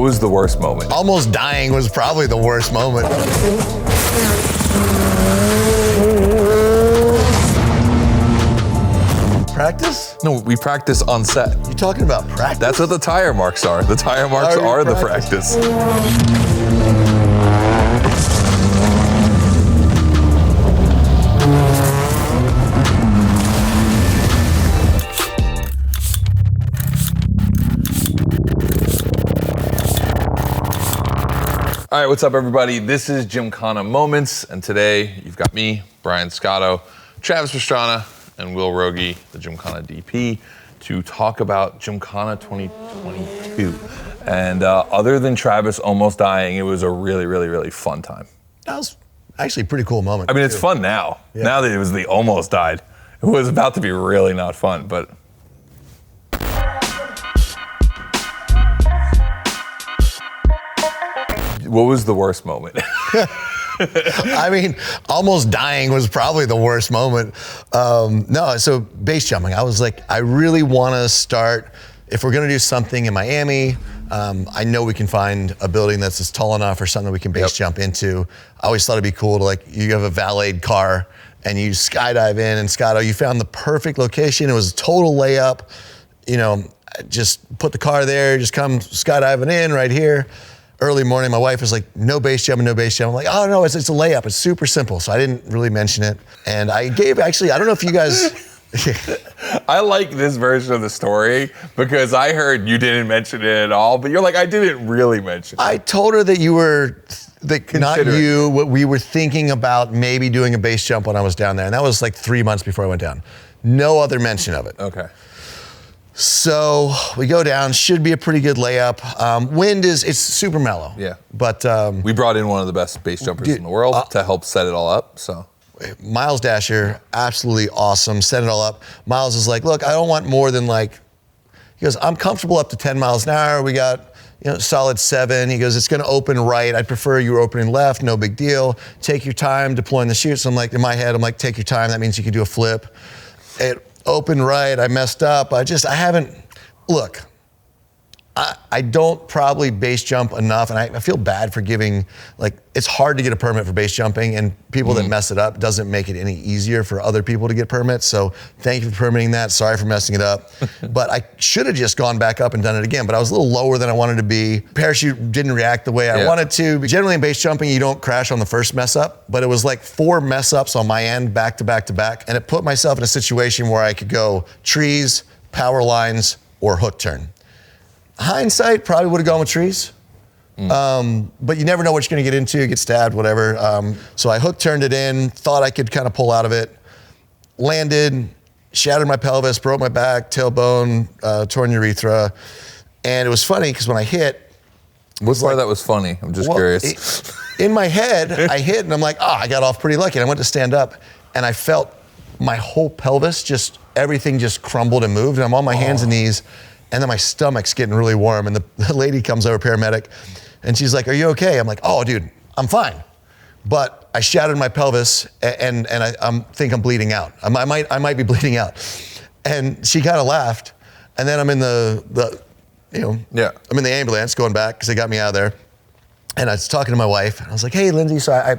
was the worst moment? Almost dying was probably the worst moment. Practice? No, we practice on set. You talking about practice? That's what the tire marks are. The tire marks are the practice. All right, what's up, everybody? This is GYMKHANA Moments, and today you've got me, Brian Scotto, Travis Pastrana, and Will Rogie, the GYMKHANA DP, to talk about GYMKHANA 2022. And other than Travis almost dying, it was a really, really, really fun time. That was actually a pretty cool moment. I mean, it's fun now. Yeah. Now that it was the almost died. It was about to be really not fun, but. What was the worst moment? I mean, almost dying was probably the worst moment. No, so base jumping, I was like, I really want to start, if we're going to do something in Miami, I know we can find a building that's just tall enough or something we can base jump into. I always thought it'd be cool to, like, you have a valeted car and you skydive in, and Scotto, you found the perfect location. It was a total layup. You know, just put the car there, just come skydiving in right here. Early morning, my wife was like, no base jumping, no base jumping. I'm like, oh no, it's a layup, it's super simple. So I didn't really mention it. And I gave, actually, I don't know if you guys. I like this version of the story because I heard you didn't mention it at all, but you're like, I didn't really mention it. I told her that you were, not you, what we were thinking about maybe doing a base jump when I was down there. And that was like 3 months before I went down. No other mention of it. Okay. So we go down, should be a pretty good layup. Wind it's super mellow. Yeah. But we brought in one of the best base jumpers in the world to help set it all up, so. Miles Dasher, absolutely awesome, set it all up. Miles is like, look, I don't want more than like, he goes, I'm comfortable up to 10 miles an hour. We got, solid 7. He goes, it's gonna open right. I'd prefer you were opening left, no big deal. Take your time deploying the chute. So I'm like, in my head, I'm like, take your time. That means you can do a flip. It opened right, I messed up. I haven't, look, I don't probably base jump enough, and I feel bad for giving, like, it's hard to get a permit for base jumping, and people that mess it up doesn't make it any easier for other people to get permits, so thank you for permitting that, sorry for messing it up. But I should have just gone back up and done it again, but I was a little lower than I wanted to be. Parachute didn't react the way I wanted to. Generally in base jumping, you don't crash on the first mess up, but it was like 4 mess ups on my end, back to back to back, and it put myself in a situation where I could go trees, power lines, or hook turn. Hindsight, probably would have gone with trees. But you never know what you're gonna get into, get stabbed, whatever. So I hook turned it in, thought I could kind of pull out of it, landed, shattered my pelvis, broke my back, tailbone, torn urethra. And it was funny because when I hit. What's why that was funny? I'm just curious. In my head, I hit and I'm like, I got off pretty lucky. And I went to stand up and I felt my whole pelvis, everything just crumbled and moved. And I'm on my hands and knees. And then my stomach's getting really warm, and the lady comes over, paramedic, and she's like, are you okay? I'm like, oh, dude, I'm fine. But I shattered my pelvis, and I think I'm bleeding out. I might be bleeding out. And she kind of laughed, and then I'm in I'm in the ambulance going back, because they got me out of there. And I was talking to my wife, and I was like, hey, Lindsay, so I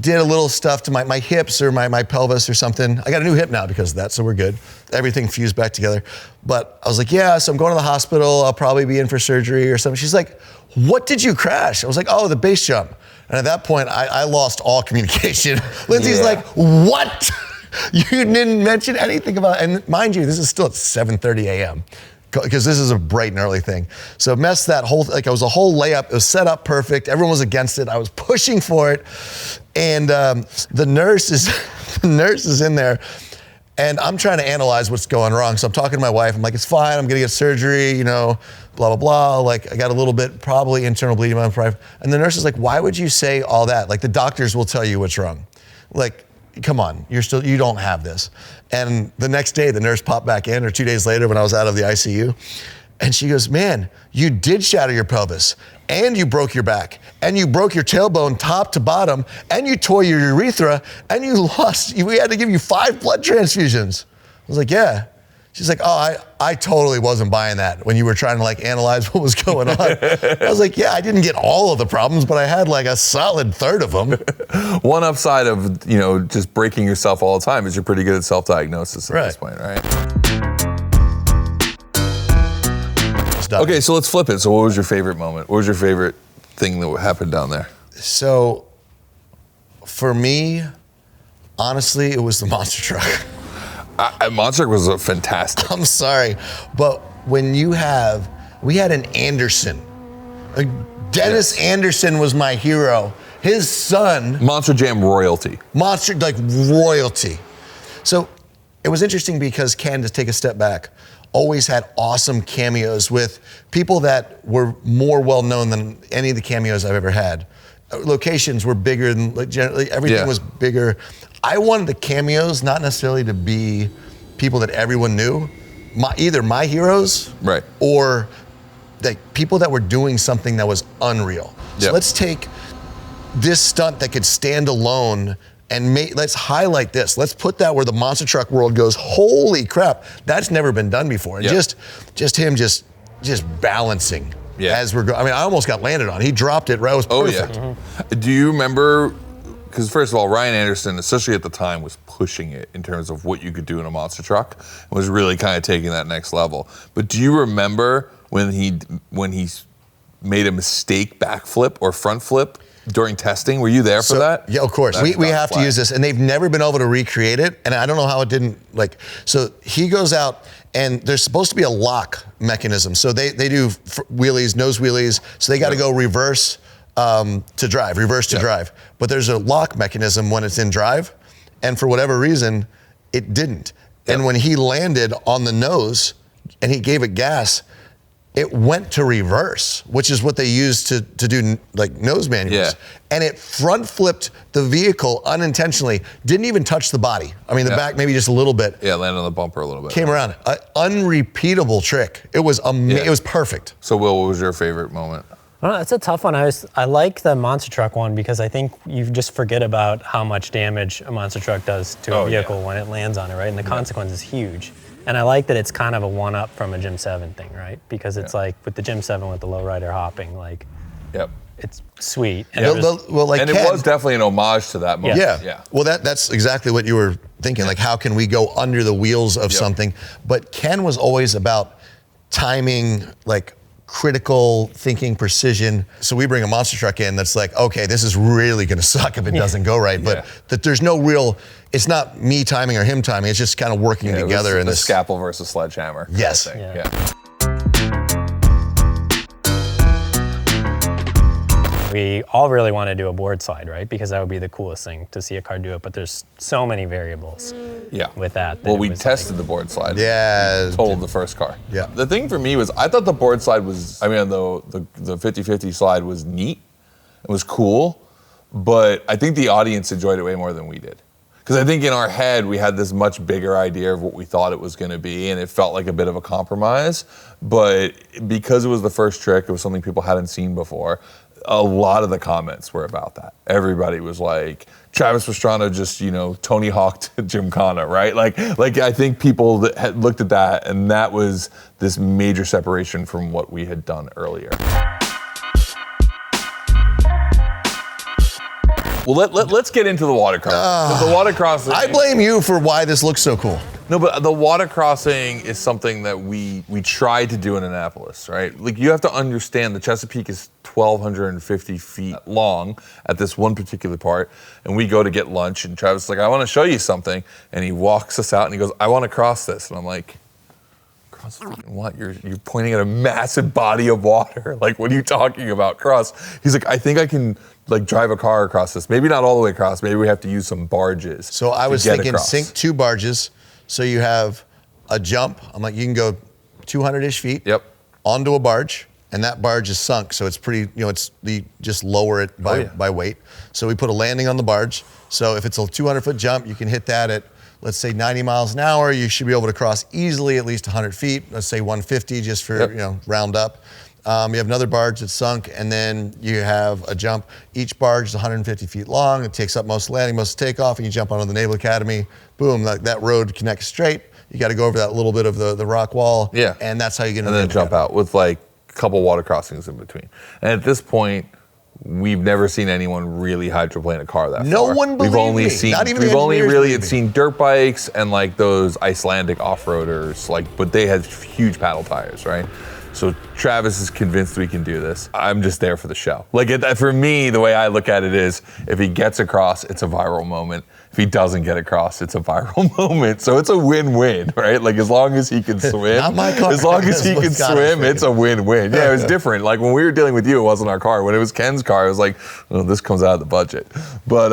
did a little stuff to my hips or my pelvis or something. I got a new hip now because of that, so we're good. Everything fused back together. But I was like, yeah, so I'm going to the hospital. I'll probably be in for surgery or something. She's like, what did you crash? I was like, oh, the base jump. And at that point, I lost all communication. Lindsay's like, what? You didn't mention anything about, and mind you, this is still at 7:30 a.m. because this is a bright and early thing. So messed that whole, it was a whole layup. It was set up perfect. Everyone was against it. I was pushing for it. And the nurse is in there, and I'm trying to analyze what's going wrong. So I'm talking to my wife. I'm like, it's fine. I'm gonna get surgery, blah, blah, blah. Like, I got a little bit, probably internal bleeding. And the nurse is like, why would you say all that? Like, the doctors will tell you what's wrong. Like, come on, you don't have this. And the next day, the nurse popped back in, or 2 days later when I was out of the ICU, and she goes, man, you did shatter your pelvis, and you broke your back, and you broke your tailbone top to bottom, and you tore your urethra, and we had to give you 5 blood transfusions. I was like, yeah. She's like, oh, I totally wasn't buying that when you were trying to like analyze what was going on. I was like, yeah, I didn't get all of the problems, but I had like a solid third of them. One upside of, just breaking yourself all the time is you're pretty good at self-diagnosis at this point, right? Okay, so let's flip it. So what was your favorite moment? What was your favorite thing that happened down there? So for me, honestly, it was the monster truck. Monster Truck was fantastic. I'm sorry, but when we had an Anderson. Dennis Anderson was my hero. His son. Monster Jam royalty. Like royalty. So it was interesting because Ken, to take a step back, always had awesome cameos with people that were more well known than any of the cameos I've ever had. Locations were bigger than, like, generally everything was bigger. I wanted the cameos not necessarily to be people that everyone knew, either my heroes, right, or like people that were doing something that was unreal. So let's take this stunt that could stand alone and let's highlight this. Let's put that where the monster truck world goes, holy crap, that's never been done before. And just him just balancing as we're going. I mean, I almost got landed on. He dropped it right. It was perfect. Do you remember? Because first of all, Ryan Anderson, especially at the time, was pushing it in terms of what you could do in a monster truck, and was really kind of taking that next level. But do you remember when he made a mistake backflip or front flip during testing? Were you there for that? Yeah, of course. We have to use this, and they've never been able to recreate it, and I don't know how it didn't, so he goes out, and there's supposed to be a lock mechanism. So they do wheelies, nose wheelies, so they got to go reverse to drive. But there's a lock mechanism when it's in drive, and for whatever reason, it didn't. And when he landed on the nose and he gave it gas, it went to reverse, which is what they use to do like nose manuals. And it front flipped the vehicle unintentionally, didn't even touch the body. I mean, the back maybe just a little bit. Yeah, landed on the bumper a little bit. Came around. An unrepeatable trick. It was amazing. It was perfect. So Will, what was your favorite moment? It's a tough one. I like the monster truck one because I think you just forget about how much damage a monster truck does to a vehicle when it lands on it, right? And the consequence is huge. And I like that it's kind of a one-up from a Gym 7 thing, right? Because it's like with the Gym 7 with the lowrider hopping, it's sweet. And it was definitely an homage to that moment. Yeah. Well, that's exactly what you were thinking. Like, how can we go under the wheels of something? But Ken was always about timing, like critical thinking, precision. So we bring a monster truck in that's like, okay, this is really gonna suck if it doesn't go right. But that there's no real, it's not me timing or him timing, it's just kind of working together in the this. scalpel versus sledgehammer. Yes. Kind of thing. We all really want to do a board slide, right? Because that would be the coolest thing to see a car do it, but there's so many variables with that. Well, we tested the board slide. Yeah. Totaled the first car. Yeah. The thing for me was, I thought the board slide was, the 50-50 slide was neat. It was cool, but I think the audience enjoyed it way more than we did. Because I think in our head, we had this much bigger idea of what we thought it was going to be, and it felt like a bit of a compromise. But because it was the first trick, it was something people hadn't seen before, a lot of the comments were about that. Everybody was like, Travis Pastrana just, Tony Hawked GYMKHANA, right? Like I think people that had looked at that, and that was this major separation from what we had done earlier. Well, let's get into the water crossing. The water crossing. I blame you for why this looks so cool. No, but the water crossing is something that we tried to do in Annapolis, right? Like, you have to understand the Chesapeake is 1,250 feet long at this one particular part, and we go to get lunch, and Travis is like, I want to show you something, and he walks us out, and he goes, I want to cross this, and I'm like, cross what? You're pointing at a massive body of water. Like, what are you talking about? Cross. He's like, I think I can drive a car across this. Maybe not all the way across. Maybe we have to use some barges. So I was thinking sink 2 barges. So you have a jump. I'm like, you can go 200-ish feet onto a barge, and that barge is sunk. So it's pretty, just lower it by weight. So we put a landing on the barge. So if it's a 200-foot jump, you can hit that at, let's say, 90 miles an hour. You should be able to cross easily at least 100 feet. Let's say 150 just for, round up. You have another barge that's sunk, and then you have a jump. Each barge is 150 feet long. It takes up most of the landing, most of the takeoff, and you jump onto the Naval Academy. Boom, that road connects straight. You got to go over that little bit of the rock wall. Yeah. And that's how you get into and then jump out with like a couple water crossings in between. And at this point, we've never seen anyone really hydroplane a car that far. No one believed We've only me. seen, Not even we've the only engineers really believed me. seen dirt bikes and like those Icelandic off-roaders, like, but they had huge paddle tires, right? So Travis is convinced we can do this. I'm just there for the show. Like for me, the way I look at it is, if he gets across, it's a viral moment. If he doesn't get across, it's a viral moment. So it's a win-win, right? Like as long as he can swim, Not my car. as long as he That's can what Scott was swim, thinking. it's a win-win. Yeah, it was different. Like when we were dealing with you, it wasn't our car. When it was Ken's car, it was like, oh, this comes out of the budget. But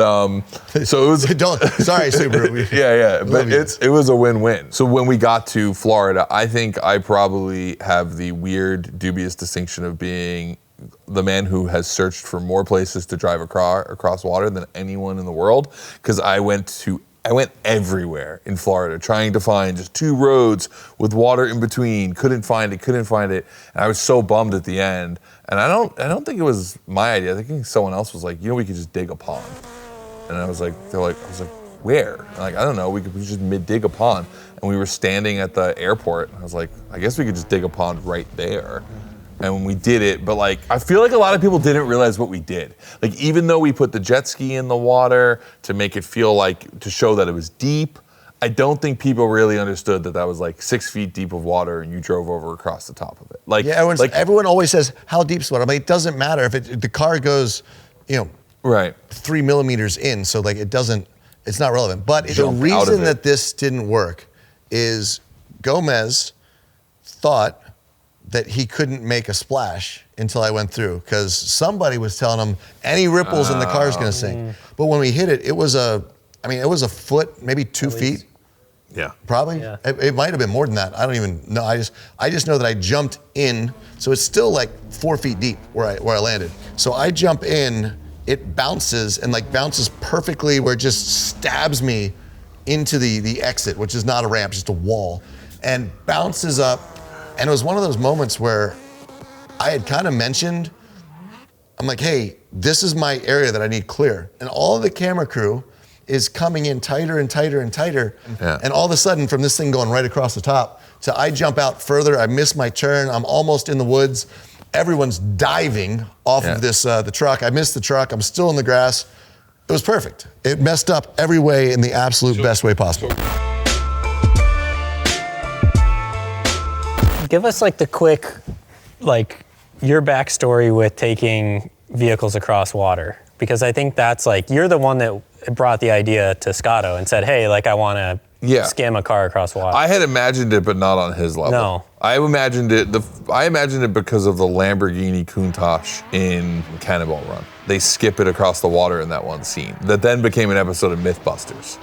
so it was. Sorry, Subaru. Yeah, but Love you. it was a win-win. So when we got to Florida, I think I probably have the weird, dubious distinction of being the man who has searched for more places to drive a car across water than anyone in the world, because I went everywhere in Florida trying to find just 2 roads with water in between. Couldn't find it. And I was so bummed at the end. And I don't think it was my idea. I think someone else was like, we could just dig a pond. And I was like, where? And like, I don't know, we could just dig a pond. And we were standing at the airport, and I was like, I guess we could just dig a pond right there. And when we did it, but like, I feel like a lot of people didn't realize what we did. Like, even though we put the jet ski in the water to make it feel like, to show that it was deep, I don't think people really understood that was like 6 feet deep of water and you drove over across the top of it. Like, Yeah, everyone always says, how deep's water? I mean, it doesn't matter if the car goes, right. 3 millimeters in, so like it's not relevant. But the Jump out of reason it. that this didn't work is Gomez thought that he couldn't make a splash until I went through, because somebody was telling him any ripples and the car's gonna sink. But when we hit it, it was a foot, maybe 2 feet. Yeah. Probably. Yeah. It might have been more than that. I don't even know. I just know that I jumped in, so it's still like 4 feet deep where I landed. So I jump in, it bounces and like bounces perfectly where it just stabs me into the exit, which is not a ramp, just a wall, and bounces up. And it was one of those moments where I had kind of mentioned, I'm like, hey, this is my area that I need clear. And all of the camera crew is coming in tighter and tighter and tighter. Yeah. And all of a sudden, from this thing going right across the top to I jump out further, I miss my turn, I'm almost in the woods. Everyone's diving off of this the truck. I missed the truck, I'm still in the grass. It was perfect. It messed up every way in the absolute best way possible. Give us like the quick, like your backstory with taking vehicles across water, because I think that's like, you're the one that brought the idea to Scotto and said, hey, like I want to skim a car across water. I had imagined it, but not on his level. No. I imagined it because of the Lamborghini Countach in Cannonball Run. They skip it across the water in that one scene. That then became an episode of Mythbusters.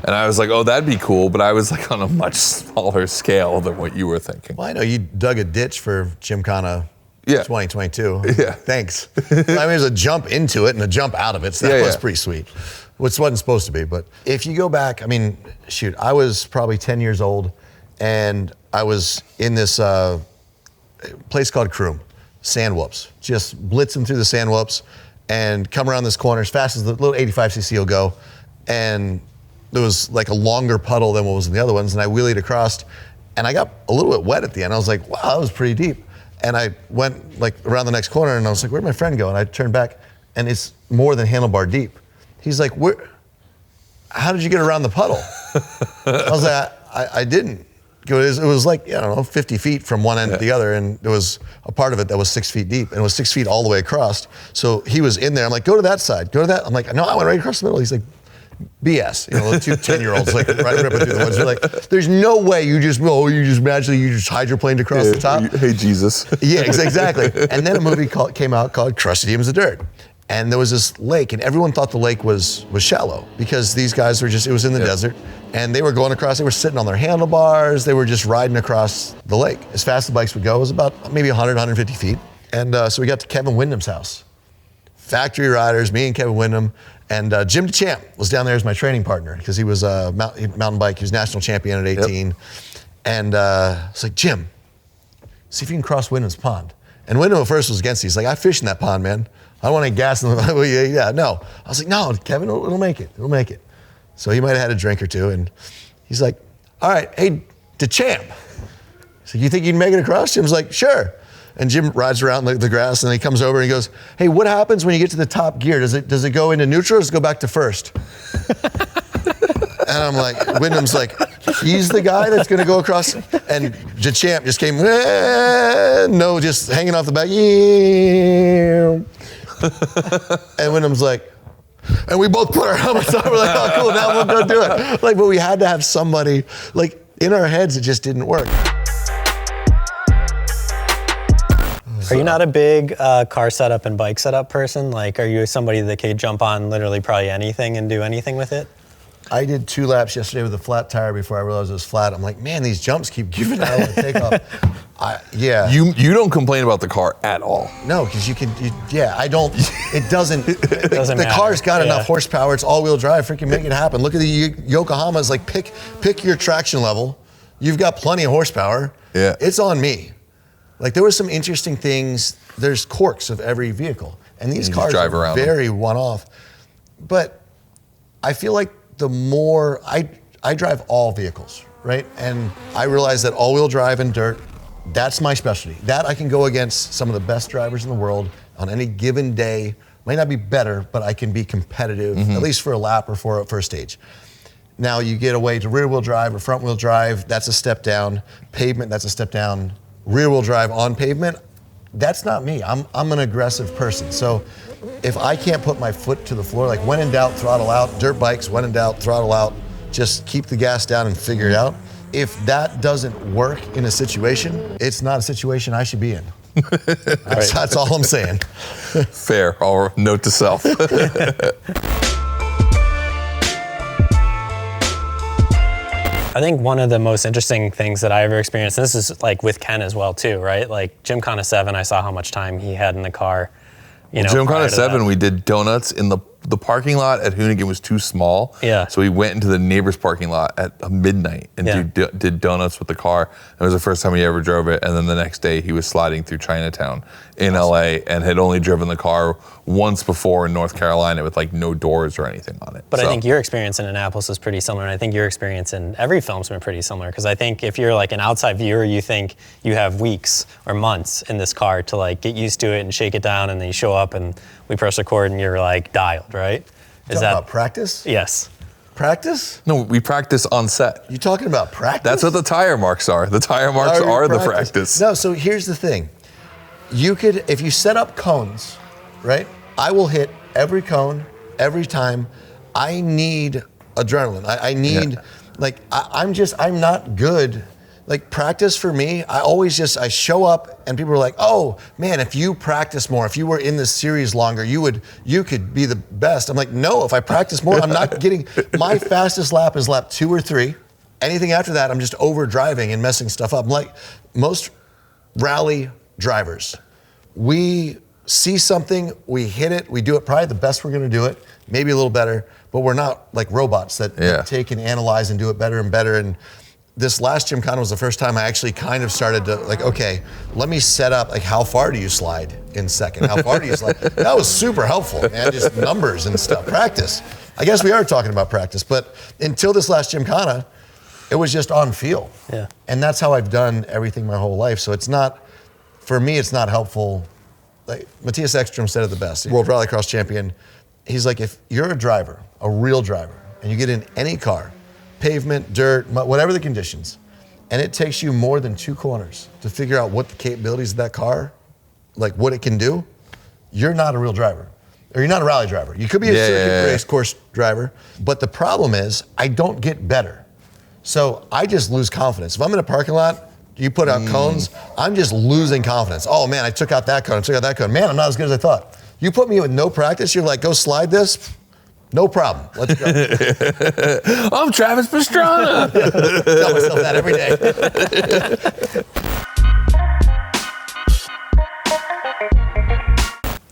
And I was like, oh, that'd be cool, but I was like on a much smaller scale than what you were thinking. Well, I know you dug a ditch for GYMKHANA 2022. Yeah. Thanks. I mean, there's a jump into it and a jump out of it, so that was pretty sweet. Which wasn't supposed to be, but if you go back, I mean, shoot, I was probably 10 years old, and I was in this place called Croom, sand whoops, just blitzing through the sand whoops and come around this corner as fast as the little 85cc will go, and there was like a longer puddle than what was in the other ones, and I wheelied across, and I got a little bit wet at the end. I was like, wow, that was pretty deep. And I went like around the next corner, and I was like, where'd my friend go? And I turned back, and it's more than handlebar deep. He's like, how did you get around the puddle? I was like, I didn't. It was like, I don't know, 50 feet from one end to the other, and there was a part of it that was 6 feet deep, and it was 6 feet all the way across. So he was in there. I'm like, go to that side, go to that. I'm like, no, I went right across the middle. He's like, BS. You know, the 2 10-year-olds like ripping through the woods. They're like, there's no way you just hydroplaned across the top. Hey, Jesus. Yeah, exactly. And then a movie came out called Crush the Demons of Dirt. And there was this lake, and everyone thought the lake was shallow because these guys were it was in the desert, and they were going across, they were sitting on their handlebars, they were just riding across the lake. As fast as the bikes would go, it was about maybe 100, 150 feet. And so we got to Kevin Wyndham's house. Factory riders, me and Kevin Wyndham, and Jim DeChamp was down there as my training partner because he was a mountain bike, he was national champion at 18. Yep. And it's like, Jim, see if you can cross Wyndham's pond. And Wyndham at first was against it. He's like, I fish in that pond, man. I don't want any gas in the, no. I was like, no, Kevin, it'll make it. So he might have had a drink or two, and he's like, all right, hey, champ. So you think you can make it across? Jim's like, sure. And Jim rides around the grass, and he comes over and he goes, hey, what happens when you get to the top gear? Does it go into neutral or does it go back to first? And I'm like, Wyndham's like, he's the guy that's gonna go across. And the champ just came, no, just hanging off the back. And Wyndham's like, and we both put our helmets on. We're like, oh, cool, now we'll go do it. Like, but we had to have somebody, like, in our heads, it just didn't work. Are you not a big car setup and bike setup person? Like, are you somebody that can jump on literally probably anything and do anything with it? I did 2 laps yesterday with a flat tire before I realized it was flat. I'm like, man, these jumps keep giving out on the takeoff. Yeah. You don't complain about the car at all. No, because I don't, it doesn't, Doesn't the matter. car's got Yeah. enough horsepower, it's all-wheel drive, freaking make it happen. Look at the Yokohamas, like pick your traction level. You've got plenty of horsepower. Yeah. It's on me. Like there were some interesting things, there's quirks of every vehicle. And these You just cars drive are around them. very one-off. But I feel like the more, I drive all vehicles, right? And I realize that all-wheel drive and dirt, that's my specialty. That I can go against some of the best drivers in the world on any given day. Might not be better, but I can be competitive, at least for a lap or for a stage. Now you get away to rear-wheel drive or front-wheel drive, that's a step down. Pavement, that's a step down. Rear-wheel drive on pavement, that's not me. I'm an aggressive person. So if I can't put my foot to the floor, like when in doubt, throttle out. Dirt bikes, when in doubt, throttle out. Just keep the gas down and figure it out. If that doesn't work in a situation, it's not a situation I should be in. That's all I'm saying. Fair. I'll note to self. I think one of the most interesting things that I ever experienced, and this is like with Ken as well too, right? Like GYMKHANA 7, I saw how much time he had in the car. You know, prior GYMKHANA to 7, that. we did donuts in the parking lot at Hoonigan was too small. Yeah. So we went into the neighbor's parking lot at midnight and did donuts with the car. It was the first time he ever drove it. And then the next day he was sliding through Chinatown in LA and had only driven the car once before in North Carolina with like no doors or anything on it. But So- I think your experience in Annapolis is pretty similar, and I think your experience in every film's been pretty similar, because I think if you're like an outside viewer, you think you have weeks or months in this car to like get used to it and shake it down, and then you show up and we press record and you're like dialed, right? Is Talking that about practice? Yes. Practice? No, we practice on set. You talking about practice? That's what the tire marks are. The tire marks are the practice. No, so here's the thing. You could, if you set up cones, right? I will hit every cone, every time. I need adrenaline. I need, I'm not good. Like practice for me, I show up and people are like, oh man, if you practice more, if you were in this series longer, you could be the best. I'm like, no, if I practice more, I'm not getting, my fastest lap is lap 2 or 3. Anything after that, I'm just over driving and messing stuff up. Like most rally drivers, we see something, we hit it, we do it probably the best we're gonna do it, maybe a little better, but we're not like robots that take and analyze and do it better and better. And this last GYMKHANA was the first time I actually kind of started to like, okay, let me set up, like how far do you slide in second? How far do you slide? That was super helpful, man, just numbers and stuff, practice. I guess we are talking about practice, but until this last GYMKHANA, it was just on feel. Yeah. And that's how I've done everything my whole life. So it's not, for me, it's not helpful. Like Matthias Ekstrom said it the best, World Rallycross champion. He's like, if you're a driver, a real driver, and you get in any car, pavement, dirt, whatever the conditions, and it takes you more than 2 corners to figure out what the capabilities of that car, like what it can do, you're not a real driver. Or you're not a rally driver. You could be a circuit race course driver, but the problem is I don't get better. So I just lose confidence. If I'm in a parking lot, you put out cones, I'm just losing confidence. Oh man, I took out that cone, I took out that cone. Man, I'm not as good as I thought. You put me with no practice, you're like, go slide this, no problem, let's go. I'm Travis Pastrana. Tell myself that every day.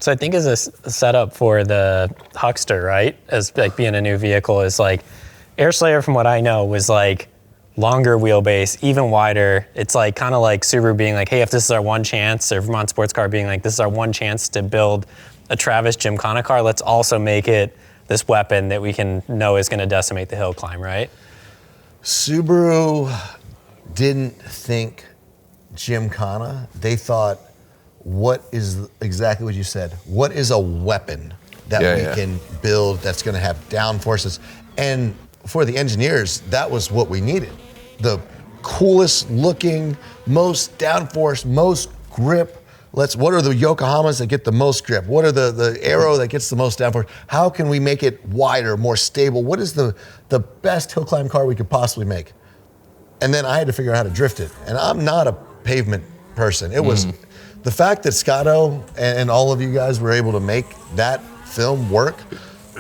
So I think as a setup for the Huckster, right, as like being a new vehicle, is like Airslayer, from what I know, was like longer wheelbase, even wider. It's like kind of like Subaru being like, hey, if this is our one chance, or Vermont Sports Car being like, this is our one chance to build a Travis GYMKHANA car, let's also make it this weapon that we can know is going to decimate the hill climb, right? Subaru didn't think GYMKHANA. They thought, what is exactly what you said? What is a weapon that we can build that's going to have downforces? And for the engineers, that was what we needed. The coolest looking, most downforce, most grip. What are the Yokohamas that get the most grip? What are the Aero that gets the most downforce? How can we make it wider, more stable? What is the best hill climb car we could possibly make? And then I had to figure out how to drift it. And I'm not a pavement person. It was the fact that Scotto and all of you guys were able to make that film work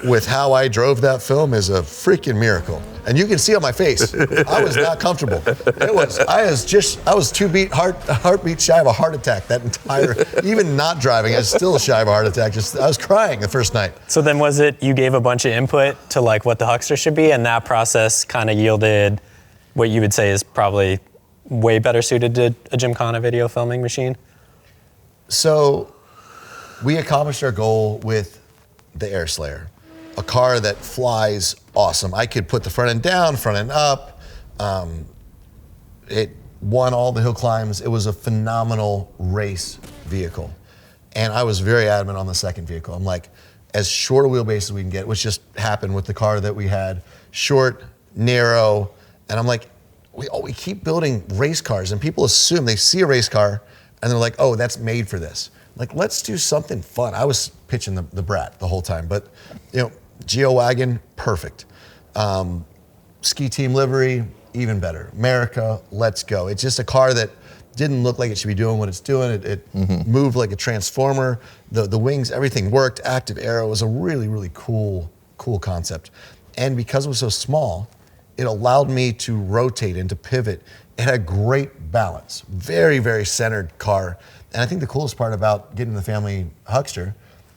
with how I drove that film is a freaking miracle. And you can see on my face, I was not comfortable. I was 2 heartbeats shy of a heart attack that entire, even not driving, I was still shy of a heart attack. I was crying the first night. So then was it, you gave a bunch of input to like what the Huckster should be, and that process kind of yielded what you would say is probably way better suited to a GYMKHANA video filming machine? So we accomplished our goal with the Airslayer, a car that flies awesome. I could put the front end down, front end up. It won all the hill climbs. It was a phenomenal race vehicle. And I was very adamant on the second vehicle. I'm like, as short a wheelbase as we can get, which just happened with the car that we had, short, narrow. And I'm like, we keep building race cars, and people assume they see a race car and they're like, oh, that's made for this. Like, let's do something fun. I was pitching the brat the whole time, but Geo wagon, perfect. Ski team livery, even better. America, let's go. It's just a car that didn't look like it should be doing what it's doing. It moved like a transformer. The wings, everything worked. Active aero was a really, really cool concept. And because it was so small, it allowed me to rotate and to pivot. It had a great balance. Very, very centered car. And I think the coolest part about getting the family Huckster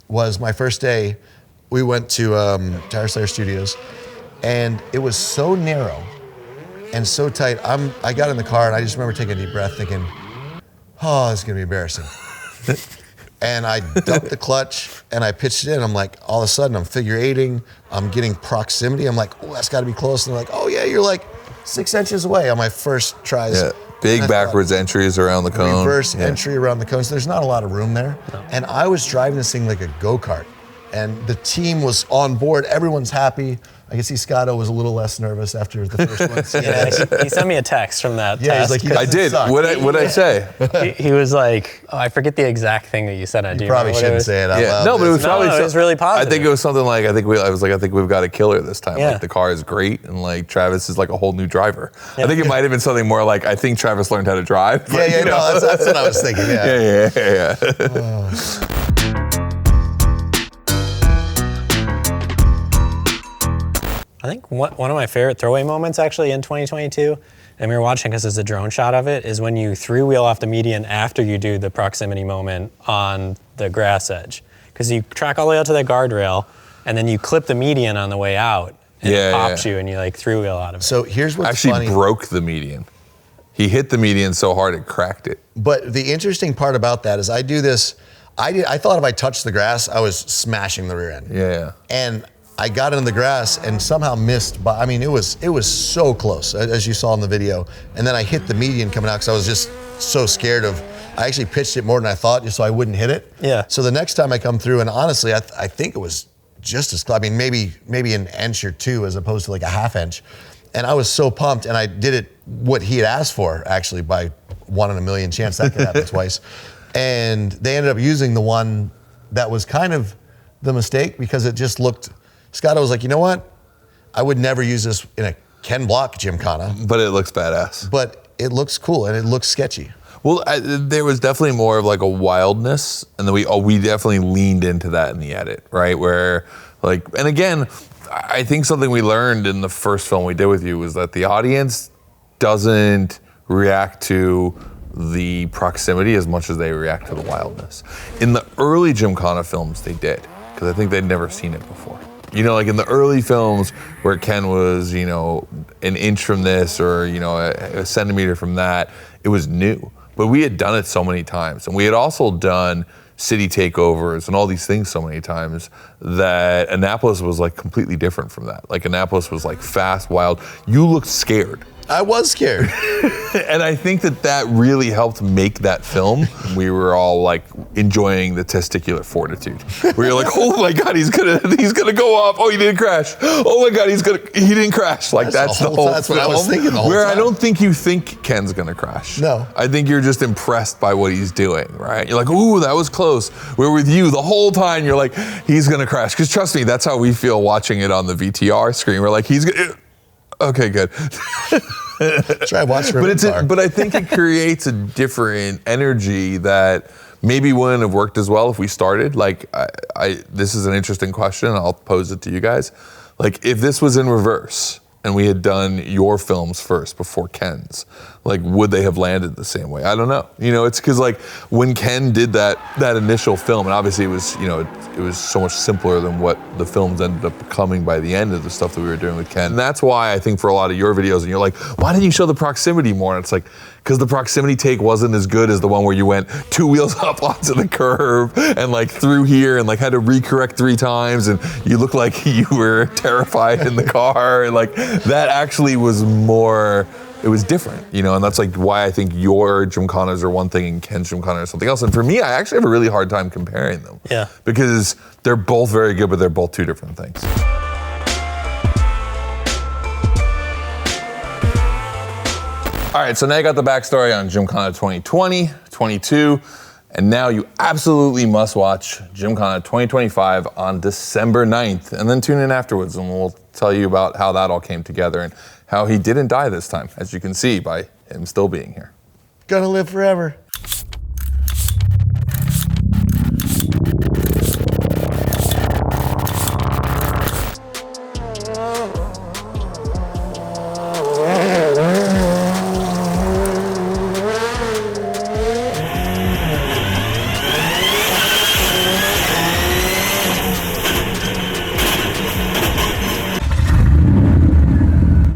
was my first day, we went to Airslayer Studios, and it was so narrow and so tight. I got in the car, and I just remember taking a deep breath thinking, oh, this is gonna be embarrassing. And I dumped the clutch, and I pitched it in. I'm like, all of a sudden, I'm figure eighting, I'm getting proximity. I'm like, oh, that's gotta be close. And they're like, oh yeah, you're like 6 inches away on my first tries. Yeah. Big backwards entries around the cone. Reverse entry around the cone. So there's not a lot of room there. No. And I was driving this thing like a go-kart. And the team was on board. Everyone's happy. I can see Scotto was a little less nervous after the first one. Yeah, he sent me a text from that test. He's like, I did. What'd I say? He was like, oh, I forget the exact thing that you said. You probably shouldn't say it out loud. No, but it was probably it was really positive. I think it was something like, I think we've got a killer this time. Yeah. Like, the car is great, and like Travis is like a whole new driver. Yeah. I think it might have been something more like, I think Travis learned how to drive. But, that's what I was thinking. Yeah. Oh. I think one of my favorite throwaway moments actually in 2022, and we were watching because there's a drone shot of it, is when you three-wheel off the median after you do the proximity moment on the grass edge. Because you track all the way out to the guardrail, and then you clip the median on the way out, and it pops you, and you like three-wheel out of it. So here's what's funny. Actually broke the median. He hit the median so hard it cracked it. But the interesting part about that is I do this, I thought if I touched the grass, I was smashing the rear end. Yeah. And I got into the grass and somehow missed, but I mean, it was so close, as you saw in the video. And then I hit the median coming out because I was just so scared I actually pitched it more than I thought just so I wouldn't hit it. Yeah. So the next time I come through, and honestly, I think it was just as close. I mean, maybe an inch or two as opposed to like a half inch. And I was so pumped, and I did it what he had asked for, actually, by 1 in a million chance that could happen twice. And they ended up using the one that was kind of the mistake because it just looked, Scotto was like, you know what? I would never use this in a Ken Block GYMKHANA. But it looks badass. But it looks cool, and it looks sketchy. Well, there was definitely more of like a wildness, and then we definitely leaned into that in the edit, right? Where like, and again, I think something we learned in the first film we did with you was that the audience doesn't react to the proximity as much as they react to the wildness. In the early GYMKHANA films, they did, because I think they'd never seen it before. You know, like in the early films where Ken was, you know, an inch from this or, you know, a centimeter from that, it was new. But we had done it so many times. And we had also done city takeovers and all these things so many times that Annapolis was like completely different from that. Like Annapolis was like fast, wild. You looked scared. I was scared. And I think that really helped make that film. We were all like enjoying the testicular fortitude. We were like, oh my God, he's gonna go off. Oh, he didn't crash. Oh my God, he didn't crash. Like that's the whole That's what I was thinking the whole where time. I don't think you think Ken's gonna crash. No. I think you're just impressed by what he's doing, right? You're like, ooh, that was close. We're with you the whole time. You're like, he's gonna crash. Because trust me, that's how we feel watching it on the VTR screen. We're like, he's gonna. Okay, good. Try watching But I think it creates a different energy that maybe wouldn't have worked as well if we started. Like, this is an interesting question. I'll pose it to you guys. Like, if this was in reverse and we had done your films first before Ken's, like, would they have landed the same way? I don't know. You know, it's because like when Ken did that initial film, and obviously it was, you know, it was so much simpler than what the films ended up becoming by the end of the stuff that we were doing with Ken. And that's why I think for a lot of your videos, and you're like, why didn't you show the proximity more? And it's like, because the proximity take wasn't as good as the one where you went 2 wheels up onto the curb and like through here and like had to recorrect 3 times and you looked like you were terrified in the car. And like that actually was more, it was different, you know, and that's like why I think your Gymkhanas are one thing and Ken's Gymkhana is something else. And for me, I actually have a really hard time comparing them. Yeah. Because they're both very good, but they're both 2 different things. All right, so now you got the backstory on Gymkhana 2020, 22, and now you absolutely must watch Gymkhana 2025 on December 9th, and then tune in afterwards and we'll tell you about how that all came together and how he didn't die this time, as you can see by him still being here. Gonna live forever.